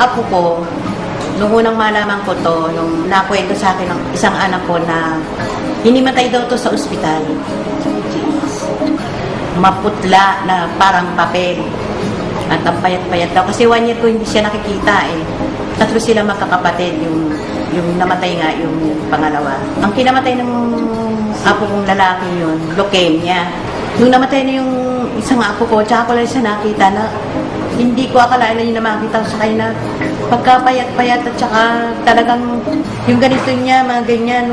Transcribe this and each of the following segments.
apo ko, nung unang malaman ko to, nung nakwento sa akin ng isang anak ko na hinimatay daw to sa ospital. Maputla na parang papel. At ang payat-payat daw. Kasi 1 year ko hindi siya nakikita eh. 3 sila magkakapatid, yung namatay nga yung pangalawa. Ang kinamatay ng apo kong lalaki yun, leukemia. Nung namatay na yung isang apo ko, tsaka ko lang siya nakita na hindi ko akalain na yun na makita sa kanya na pagkapayat-payat at saka talagang yung ganito niya, mga ganyan,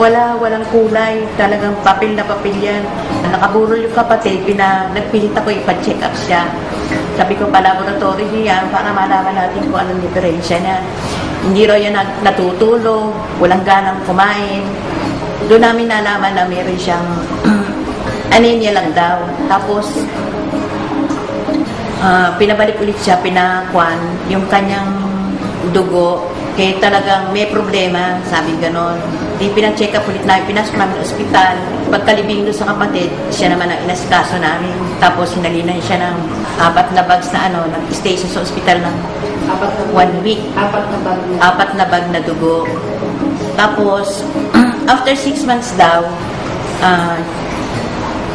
walang kulay, talagang papel na papel yan. Nakaburol yung kapatid, nagpilit ako ipa-check up siya. Sabi ko pa laboratory niya para malaman natin kung anong diferensya niya. Hindi raw yan natutulog, walang ganang kumain. Doon namin nalaman na meron siyang anemia lang daw. Tapos, pinabalik ulit siya, pinakwan, yung kanyang dugo, kaya talagang may problema, sabi ganon. Di pinacheck up ulit namin, pinasok namin sa ospital. Pagkalibing doon sa kapatid, siya naman ang inasikaso namin. Tapos hinalinan siya ng 4 na bags na nag-stay sa ospital ng 1 week. 4 na bag na dugo. Tapos, after 6 months daw,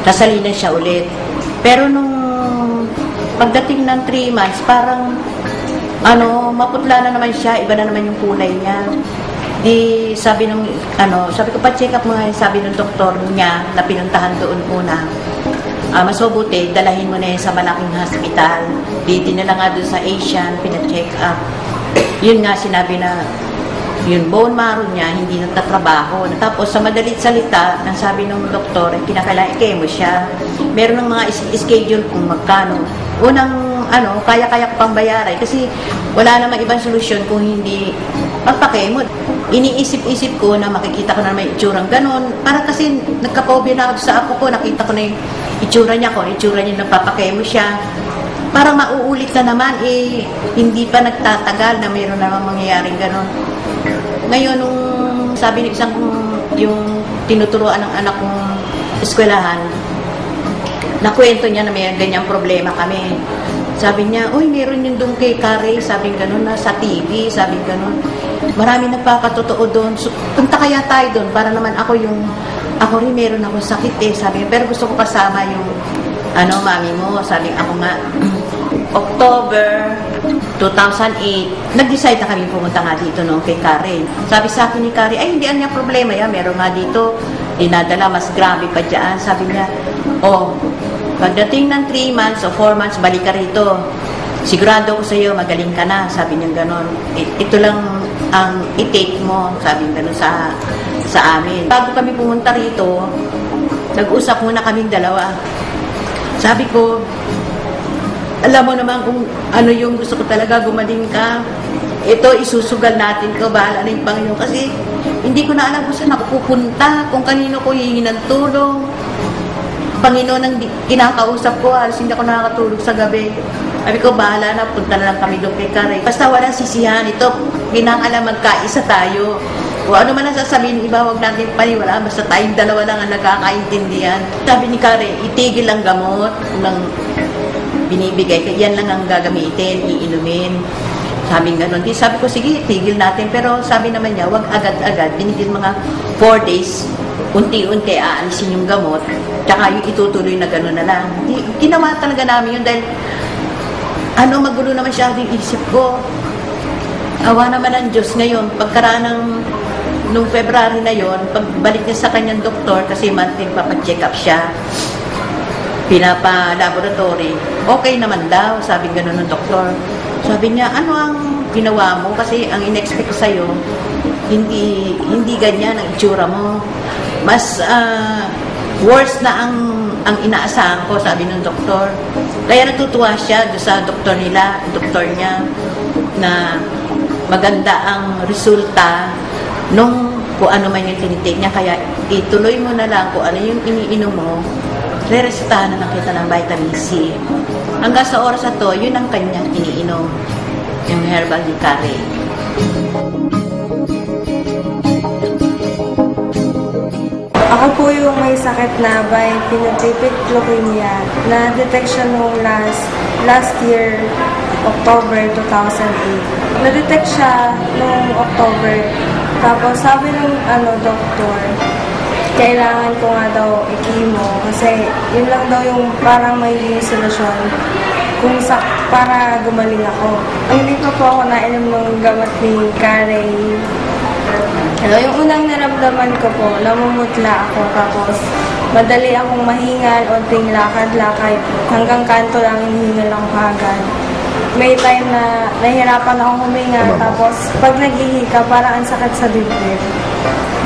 nasalinan siya ulit. Pero nung pagdating ng 3 months, parang maputla na naman siya, iba na naman yung kulay niya. Di sabi ko pa-check up mga, sabi ng doktor niya na pinuntahan doon muna. Mas mabuti, dalahin mo na yun sa malaking hospital. Di dinala nga doon sa Asian, pina-check up. Yun nga, sinabi na yung bone marrow niya hindi nagtatrabaho. Tapos sa madalit salita, ang sabi ng doktor, kinakailangan i-chemo siya. Meron ng mga schedule kung magkano. Unang kaya-kaya ko pang bayaran kasi wala namang ibang solusyon kung hindi magpa-chemo. Iniisip-isip ko na makikita ko na may itsurang ganon. Para kasi nagka-phobia na ako sa apo ko, nakita ko na yung itsura niya nagpapakemo siya. Parang mauulit na naman, hindi pa nagtatagal na mayroon namang mangyayaring ganon. Ngayon, nung sabi ni yung tinuturuan ng anak kong eskwelahan, nakwento niya na may ganyang problema kami. Sabi niya, uy, meron yun doon kay Kare, sabi gano'n, sa TV, sabi gano'n. Marami nagpakatotoo doon. So, punta kaya tayo doon para naman ako rin meron akong sakit sabi niya. Pero gusto ko kasama yung, mami mo, sabi ako nga, October 2008, nag-decide na kami pumunta nga dito noong kay Karen. Sabi sa akin ni Karen, ay hindi niya problema yan, meron nga dito, dinadala, mas grabe pa dyan. Sabi niya, pagdating ng 3 months o 4 months, balik ka rito. Sigurado ko sa iyo, magaling ka na, sabi niya ganon. Ito lang ang i-take mo, sabi niya ganon sa amin. Bago kami pumunta rito, nag-usap muna kaming dalawa. Sabi ko, alam mo naman kung ano yung gusto ko talaga, gumaling ka. Ito, isusugal natin to, bahala na yung Panginoon. Kasi hindi ko na alam kung saan ako pupunta, kung kanino ko hihingi ng tulong. Panginoon ang kinakausap ko, halos hindi ako nakakatulog sa gabi. Sabi ko, bahala na, punta na lang kami doon kay Kare. Basta walang sisihan, ito, ginakala magkaisa tayo. O ano man ang sasabihin, iba, huwag natin paniwala, basta tayong dalawa lang ang nagkakaintindihan. Sabi ni Kare, itigil ang gamot ng binibigay, yan lang ang gagamitin, iinumin. Sabi nga nun, sabi ko, sige, tigil natin. Pero sabi naman niya, wag agad-agad, binigil mga 4 days, unti-unti aalisin yung gamot, tsaka yung itutuloy na gano'n na lang. Ginawa talaga namin yun dahil magulo naman siya yung isip ko. Awa naman ang Diyos ngayon, pagkaraan nung February na yon, pagbalik niya sa kanyang doktor, kasi monthly papacheck up siya, pinapa-laboratory, okay naman daw, sabi gano'n ng doktor. Sabi niya, ano ang ginawa mo? Kasi ang in-expect ko sa'yo, hindi ganyan ang itsura mo. Mas worse na ang inaasahan ko, sabi ng doktor. Kaya natutuwa siya sa doktor niya, na maganda ang resulta nung kung ano man yung tinitake niya. Kaya ituloy mo na lang kung ano yung iniinom mo, re-resetahan na lang kita ng vitamin C. Hanggang sa oras na to, yun ang kanyang iniinom, yung herbal ni Kare. Ako po yung may sakit na by phenotypic leukemia na detection nung last year, October 2008. Na-detect siya nung October. Tapos sabi ng doktor, kailangan ko nga daw i-chemo kasi yun lang daw yung parang may solusyon para gumaling ako. Hindi pa po ako nainom ng gamot ni Carey. Yung unang naramdaman ko po, namumutla ako, tapos madali akong mahingal, onting lakad-lakad, hanggang kanto lang hinihingal ako kagad. May time na nahihirapan akong huminga, tapos pag naghihika, parang ang sakit sa dibdib.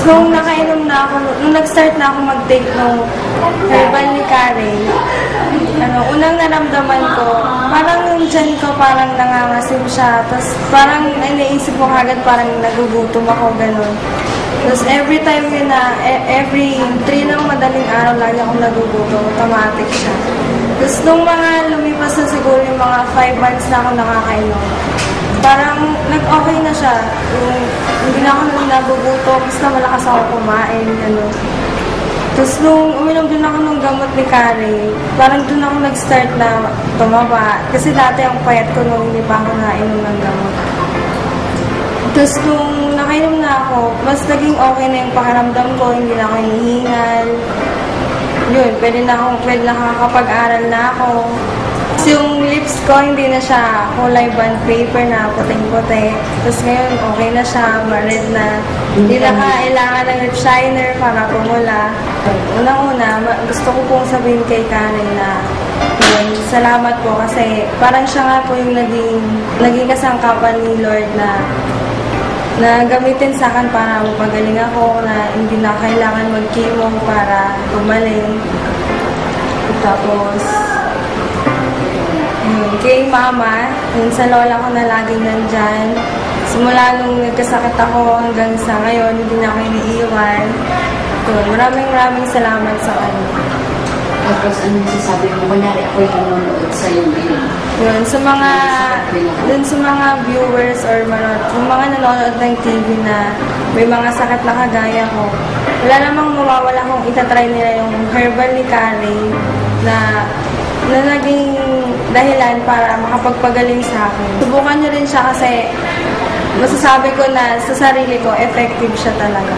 Nung nakainom na ako, nung nag-start na ako mag-take ng herbal ni Carey, unang naramdaman ko, parang yung tiyan ko parang nangangasim siya, tapos parang naisip ko agad parang nagugutom ako, gano'n. Tapos every time yun na, every 3 ng madaling araw, lagi akong nagugutom, automatic siya. Tapos nung mga lumipas na siguro yung mga 5 months na ako nakakainom, parang nag-okay na siya. Hindi na ako nagugutom, basta malakas ako kumain, gano'n. Tapos nung uminom din ako ng gamot ni Carey, parang doon ako nag-start na tumaba. Kasi dati ang payat ko nung hindi pa ako nainom ng gamot. Tapos nung nakainom na ako, mas naging okay na yung pakiramdam ko, hindi na ako hinihingal. Yun, pwede na nakakapag-aral na ako. Tapos yung lips ko, hindi na siya kulay bond paper na puting-puti. Tapos ngayon, okay na siya, ma-red na. Hindi na kailangan ng lip shiner para pumula. Unang-una, gusto ko pong sabihin kay Carey na yun, salamat po kasi parang siya nga po yung naging kasangkapan ni Lord na gamitin sa akin para mapagaling ako, na hindi na kailangan mag-chemo para gumaling. Tapos, kay mama, sa lola ko na laging nandyan. Simula nung nagkasakit ako hanggang sa ngayon, hindi na ako iniiwan. Maraming salamat sa kanya. Tapos ano sasabi mo? Kunyari ako yung nanonood sa iyo ngayon. Yun, sa mga viewers or yung mga nanonood ng TV na may mga sakit na kagaya ko, wala namang mawawala kung itatry nila yung herbal ni Carey na naging dahilan para makapagpagaling sa akin. Subukan nyo rin siya kasi masasabi ko na sa sarili ko, effective siya talaga.